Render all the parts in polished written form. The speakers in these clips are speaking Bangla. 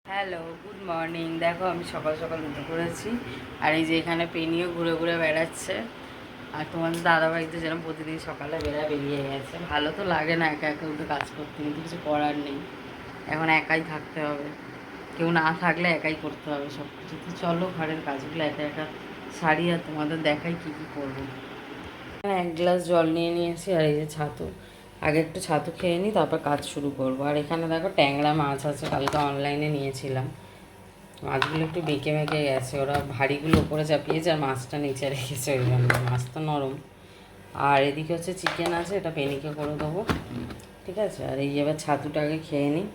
Hello, good morning. দেখো আমি সকাল সকাল উঠে পড়েছি, আর এই যে এখানে পেনিও ঘুরে ঘুরে বেড়াচ্ছে। আর তোমাদের দাদাভাই তো যেরকম প্রতিদিন সকালে বেরিয়ে গেছে। ভালো তো লাগে না একা একা উঠে কাজ করতে, কিন্তু কিছু করার নেই, এখন একাই থাকতে হবে। কেউ না থাকলে একাই করতে হবে সব কিছু। তো চলো ঘরের কাজগুলো একা একা সারি, আর তোমাদের দেখাই কী কী করবো। এক গ্লাস জল নিয়ে নিয়েছি, আর এই যে ছাতু। আগে একটু ছাতু খেয়ে নিই, তারপর কাজ শুরু করবো। আর এখানে দেখো ট্যাংরা মাছ আছে, কালকে অনলাইনে নিয়েছিলাম। মাছগুলো একটু বেঁকে বেঁকে গেছে, ওরা ভারীগুলো উপরে চাপিয়েছে আর মাছটা নিচে রেখেছে, ওই জন্য মাছ তো নরম। আর এদিকে হচ্ছে চিকেন আছে, এটা পেনিকে করে দেবো, ঠিক আছে। আর এই এবার ছাতুটাকে খেয়ে নিই।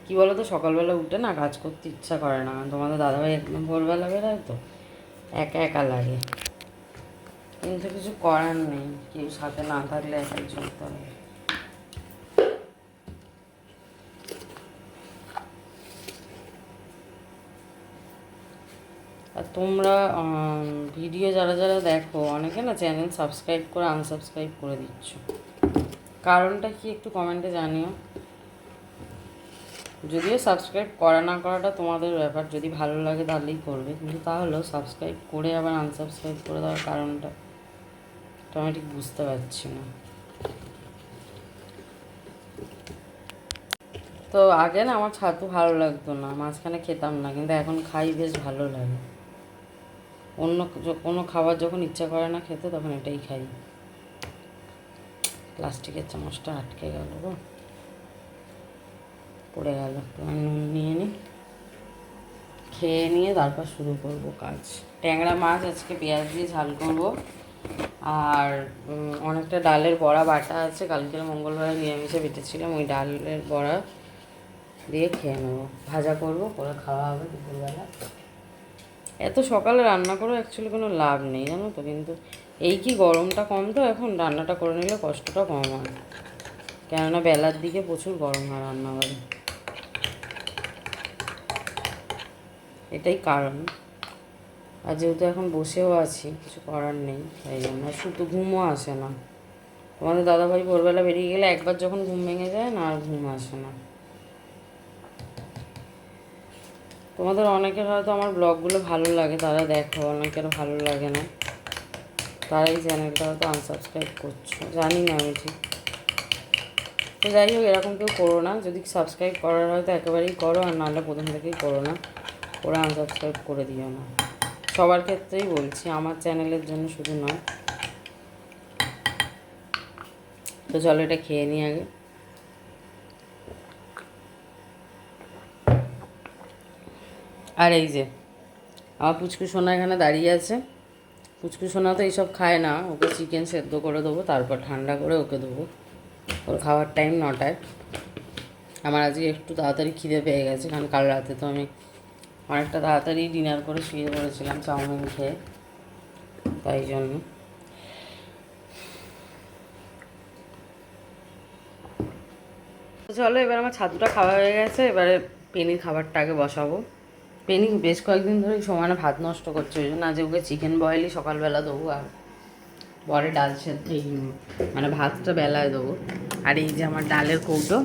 কী বলো তো, সকালবেলা উঠে না কাজ করতে ইচ্ছা করে না, তোমাদের দাদাভাই একদম ভোরবেলা বেরোয় তো একা একা লাগে, কিন্তু কিছু করার নেই, কেউ সাথে না থাকলে একাই চলতে হবে। আর তোমরা ভিডিও যারা যারা দেখো, অনেকে না চ্যানেল সাবস্ক্রাইব করে আনসাবস্ক্রাইব করে দিচ্ছ, কারণটা কি একটু কমেন্টে জানিও। যদিও সাবস্ক্রাইব করা না করাটা তোমাদের ব্যাপার, যদি ভালো লাগে তাহলেই করবে, কিন্তু তাহলেও সাবস্ক্রাইব করে আবার আনসাবস্ক্রাইব করে দেওয়ার কারণটা তো আমি ঠিক বুঝতে পারছি না। তো আগে না আমার ছাতু ভালো লাগতো না, মাঝখানে খেতাম না, কিন্তু এখন খাই, বেশ ভালো লাগে। অন্য কোনো খাবার যখন ইচ্ছা করে না খেতে, তখন এটাই খাই। প্লাস্টিকের চামচটা আটকে গেল গো, পড়ে গেল। নুন নিয়ে নিই, খেয়ে নিয়ে তারপর শুরু করব কাজ। ট্যাংরা মাছ আজকে পেঁয়াজ দিয়ে ঝাল করব। আর অনেকটা ডালের বড়া বাটা আছে, কালকের মঙ্গলবারে নিরামিষে বেটেছিলাম, ওই ডালের বড়া দিয়ে খেয়ে নেবো। ভাজা করব, করে খাওয়া হবে দুপুরবেলা। এত সকালে রান্না করে অ্যাকচুয়ালি কোনো লাভ নেই, জানো তো, কিন্তু এই কি গরমটা কম, তো এখন রান্নাটা করে নিলে কষ্টটা কম হয়, কেননা বেলার দিকে প্রচুর গরম হয় রান্নাঘরে, এটাই কারণ। আর যেহেতু এখন বসেও আছি, কিছু করার নেই, তাই জন্য শুধু ঘুমও আসে না। তোমাদের দাদাভাই ভোরবেলা বেরিয়ে গেলে একবার যখন ঘুম ভেঙে যায় না, আর ঘুম আসে না। তোমাদের অনেকের হয়তো আমার ব্লগগুলো ভালো লাগে, তারা দেখো, অনেকের ভালো লাগে না, তারা এই চ্যানেলটা হয়তো আনসাবস্ক্রাইব করছো, জানি না আমি ঠিক। তো যাই হোক, এরকম কেউ করো না, যদি সাবস্ক্রাইব করার হয়তো একেবারেই করো, আর নাহলে প্রথম থেকেই করো না, ওরা আনসাবস্ক্রাইব করে দিও না। সবার ক্ষেত্রেই বলছি, আমার চ্যানেলের জন্য শুধু নয়। তো চলো এটা খেয়ে নিই আগে। আর এই যে আমার পুচকু সোনা এখানে দাঁড়িয়ে আছে। পুচকু সোনা তো এইসব খায় না, ওকে চিকেন সেদ্ধ করে দেবো, তারপর ঠান্ডা করে ওকে দেবো। ওর খাওয়ার টাইম 9টায়। আমার আজকে একটু তাড়াতাড়ি খিদে পেয়ে গেছে, কারণ কাল রাতে তো আমি অনেকটা তাড়াতাড়ি ডিনার করে শুয়ে পড়েছিলাম চাউমিন খেয়ে, তাই জন্য। তো চলো, এবার আমার ছাতুটা খাওয়া হয়ে গেছে, এবারে পেনির খাবারটা আগে বসাবো। পেনি বেশ কয়েকদিন ধরে সমানে ভাত নষ্ট করছে, ওই জন্য আজ ওকে চিকেন বয়েলই সকালবেলা দেবো, আর পরে ডাল সেদ্ধ, মানে ভাতটা বেলায় দেবো। আর এই যে আমার ডালের কৌটো,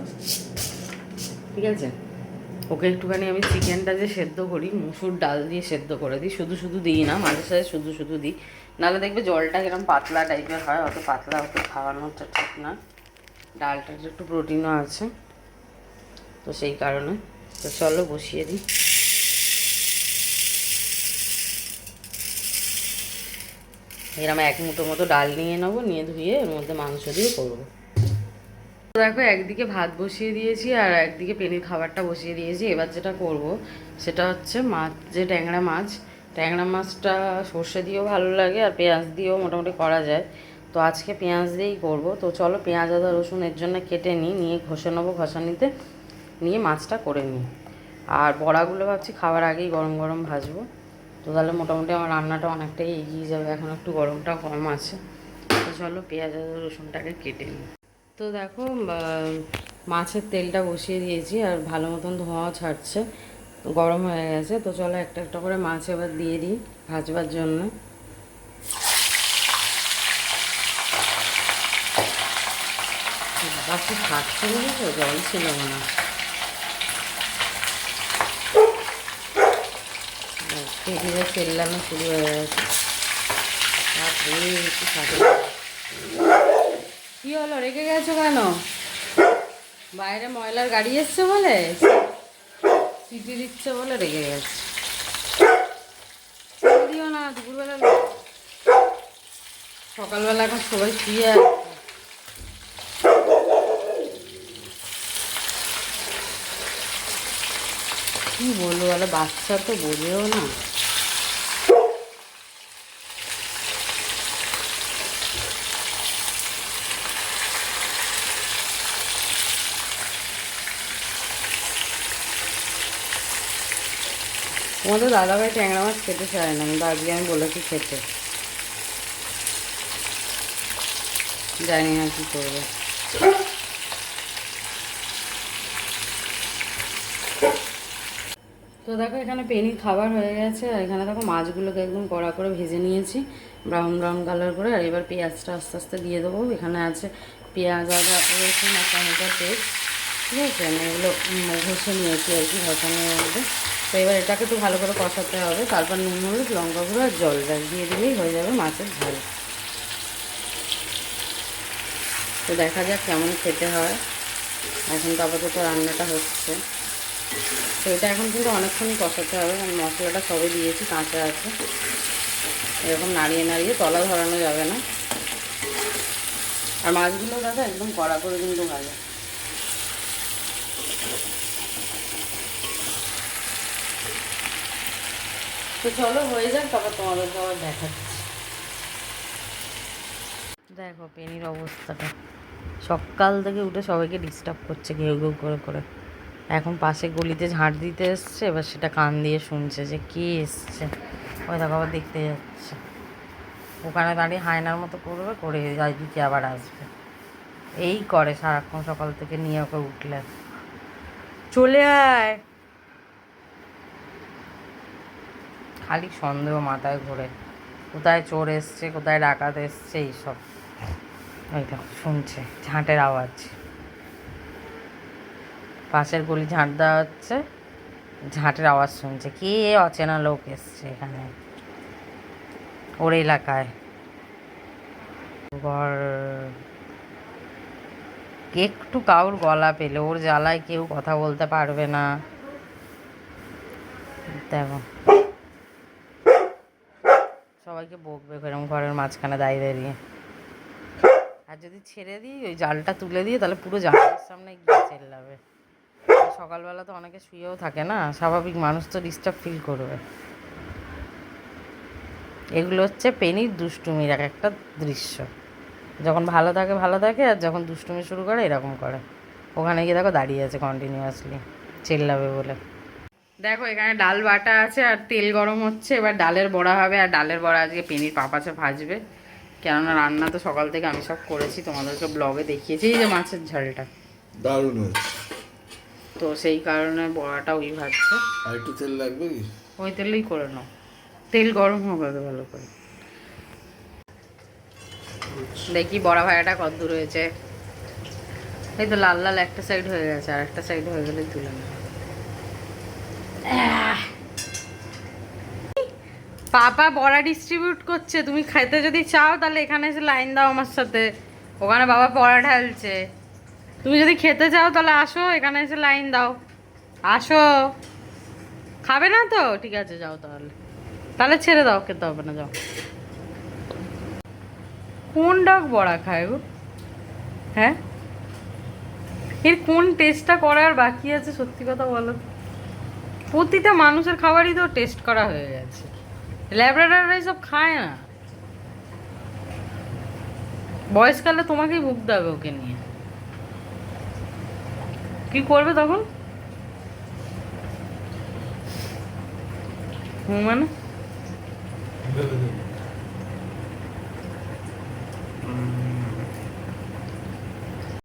ঠিক আছে, ওকে একটুখানি আমি চিকেনটা যে সেদ্ধ করি, মুসুর ডাল দিয়ে সেদ্ধ করে দিই, শুধু শুধু দিই না, মাঝে সাঝে শুধু শুধু দিই, নাহলে দেখবে জলটা কিরকম পাতলা টাইপের হয়, অত পাতলা অত খাওয়ানোটা ঠিক না। ডালটার একটু প্রোটিনও আছে, তো সেই কারণে। তো চলো বসিয়ে দিই। এরকম এক মুঠো মতো ডাল নিয়ে নেবো, নিয়ে ধুয়ে এর মধ্যে মাংস দিয়ে করবো। দেখো, একদিকে ভাত বসিয়ে দিয়েছি আর একদিকে পেনির খাবারটা বসিয়ে দিয়েছি। এবার যেটা করব সেটা হচ্ছে মাছ, যে ট্যাংরা মাছ, ট্যাংরা মাছটা সর্ষে দিয়েও ভালো লাগে আর পেঁয়াজ দিয়েও মোটামুটি করা যায়, তো আজকে পেঁয়াজ দিয়েই করব। তো চলো পেঁয়াজ আদা রসুন এর জন্য কেটে নিয়ে ঘষে নেবো, ঘষানিতে নিয়ে মাছটা করে নিই। আর বড়াগুলো ভাবছি খাওয়ার আগেই গরম গরম ভাজবো, তো তাহলে মোটামুটি আমার রান্নাটা অনেকটাই এগিয়ে যাবে, এখন একটু গরমটা কম আছে। তো চলো পেঁয়াজ আদা রসুনটাকে কেটে নিই। তো দেখো, মাছের তেলটা বসিয়ে দিয়েছি, আর ভালো মতন ধোঁয়াও ছাড়ছে, গরম হয়ে গেছে। তো চলো একটা একটা করে মাছ এবার দিয়ে দিই ভাজবার জন্য। বাকি থাকছে, বুঝেছো, জল ছিল না। পেটিতে চেল্লানো শুরু হয়ে গেছে। কি হলো, রেখে গেছো কেন? বাইরে ময়লার গাড়ি এসছে বলে, সিটি দিচ্ছে বলে রেখে গেছে। দিও না, দুপুরবেলা সকালবেলা এখন সবাই শুয়ে আছে। কি বলবো বলো, বাচ্চা তো বোঝেও না। তোমাদের দাদাভাই ট্যাংরা মাছ খেতে চায় না, কিন্তু আজকে আমি বলেছি খেতে, জানি না কি করবে। তো দেখো এখানে পেনির খাবার হয়ে গেছে, আর এখানে দেখো মাছগুলোকে একদম কড়া করে ভেজে নিয়েছি ব্রাউন ব্রাউন কালার করে। আর এবার পেঁয়াজটা আস্তে আস্তে দিয়ে দেবো। এখানে আছে পেঁয়াজ, আদা, রসুন আর টমেটোর পেস্ট, ঠিক আছে? আমি এগুলো ঘষে নিয়েছি আর কি ঘষানোর মধ্যে। তো এবার এটাকে একটু ভালো করে কষাতে হবে, তারপর নুন, হলুদ, লঙ্কা গুঁড়ো আর জল দিয়ে দিলেই হয়ে যাবে মাছের ঝাল। তো দেখা যাক কেমন খেতে হয়। এখন তো আপাতত রান্নাটা হচ্ছে। তো এটা এখন কিন্তু অনেকক্ষণই কষাতে হবে, কারণ মশলাটা সবে দিয়েছি, কাঁচা আছে। এরকম নাড়িয়ে নাড়িয়ে তলা ধরানো যাবে না। আর মাছগুলো দেখো একদম কড়া করে কিন্তু ভালো। তো চলো হয়ে যাক, তারপর তোমাদেরকে আবার দেখাচ্ছি। দেখো পেনির অবস্থাটা, সকাল থেকে উঠে সবাইকে ডিস্টার্ব করছে ঘেউ ঘেউ করে করে। এখন পাশে গলিতে ঝাঁট দিতে এসছে, এবার সেটা কান দিয়ে শুনছে যে কে এসছে। ওই দেখো আবার দেখতে যাচ্ছে, ওখানে দাঁড়িয়ে হায়নার মতো করবে, করে দিকে আবার আসবে। এই করে সারাক্ষণ, সকাল থেকে নিয়ে ওকে উঠলে চলে আয়। খালি সন্দেহ মাথায় ঘোরে, কোথায় চোর এসছে, কোথায় ডাকাত এসছে, এইসব। ওইটা শুনছে ঝাঁটের আওয়াজ, পাশের গলি ঝাঁট দেওয়া হচ্ছে, ঝাঁটের আওয়াজ শুনছে, কে অচেনা লোক এসছে এখানে ওর এলাকায়। ঘর একটু কাউর গলা পেলে ওর জ্বালায় কেউ কথা বলতে পারবে না। দেখো সবাইকে বকবে এরকম ঘরের মাঝখানে দাঁড়িয়ে দাঁড়িয়ে। আর যদি ছেড়ে দিই, ওই জালটা তুলে দিয়ে, তাহলে পুরো জালের সামনে গিয়ে চেল্লাবে। সকালবেলা তো অনেকে শুয়েও থাকে না, স্বাভাবিক মানুষ তো ডিস্টার্ব ফিল করবে। এগুলো হচ্ছে পেনির দুষ্টুমির এক একটা দৃশ্য। যখন ভালো থাকে, আর যখন দুষ্টুমি শুরু করে এরকম করে। ওখানে গিয়ে দেখো দাঁড়িয়ে আছে কন্টিনিউয়াসলি, চেল্লাবে বলে। দেখো এখানে ডাল বাটা আছে আর তেল গরম হচ্ছে, এবার ডালের বড়া হবে। আর ডালের বড়া আজকে পেনির পাপাচে ভাজবে, কেননা রান্না তো সকাল থেকে আমি সব করেছি, তোমাদেরকে ব্লগে দেখিয়েছি। এই যে মাছের ঝালটা দারুণ হয়েছে, তো সেই কারণে বড়াটা ওই ভাজছে। আর একটু তেল লাগবে কি? ওই তেলেই করে নাও, তেল গরম হবে ভালো করে। দেখি বড়া ভাজাটা কত দূর হয়েছে। এই তো লাল লাল একটা সাইড হয়ে গেছে, আর একটা সাইড হয়ে গেলে তুলে নেব। পাপা বড়া ডিস্ট্রিবিউট করছে, তুমি খাইতে যদি চাও তাহলে এখানে এসে লাইন দাও আমার সাথে। ওখানে বাবা বড়া ঢালছে, তুমি যদি খেতে চাও তাহলে আসো, এখানে এসে লাইন দাও। আসো, খাবে না তো ঠিক আছে, যাও তাহলে, তাহলে ছেড়ে দাও, খেতে হবে না, যাও। কোন ডাক বড়া খায় গো? হ্যাঁ, এর কোন টেস্টটা করার বাকি আছে সত্যি কথা বলো? প্রতিটা মানুষের খাবারই তো টেস্ট করা হয়ে গেছে, ল্যাবরেটরিরা সব খায় না। বয়সকালে তোমাকেই ভুগতে হবে ওকে নিয়ে, কি করবে তখন? মানে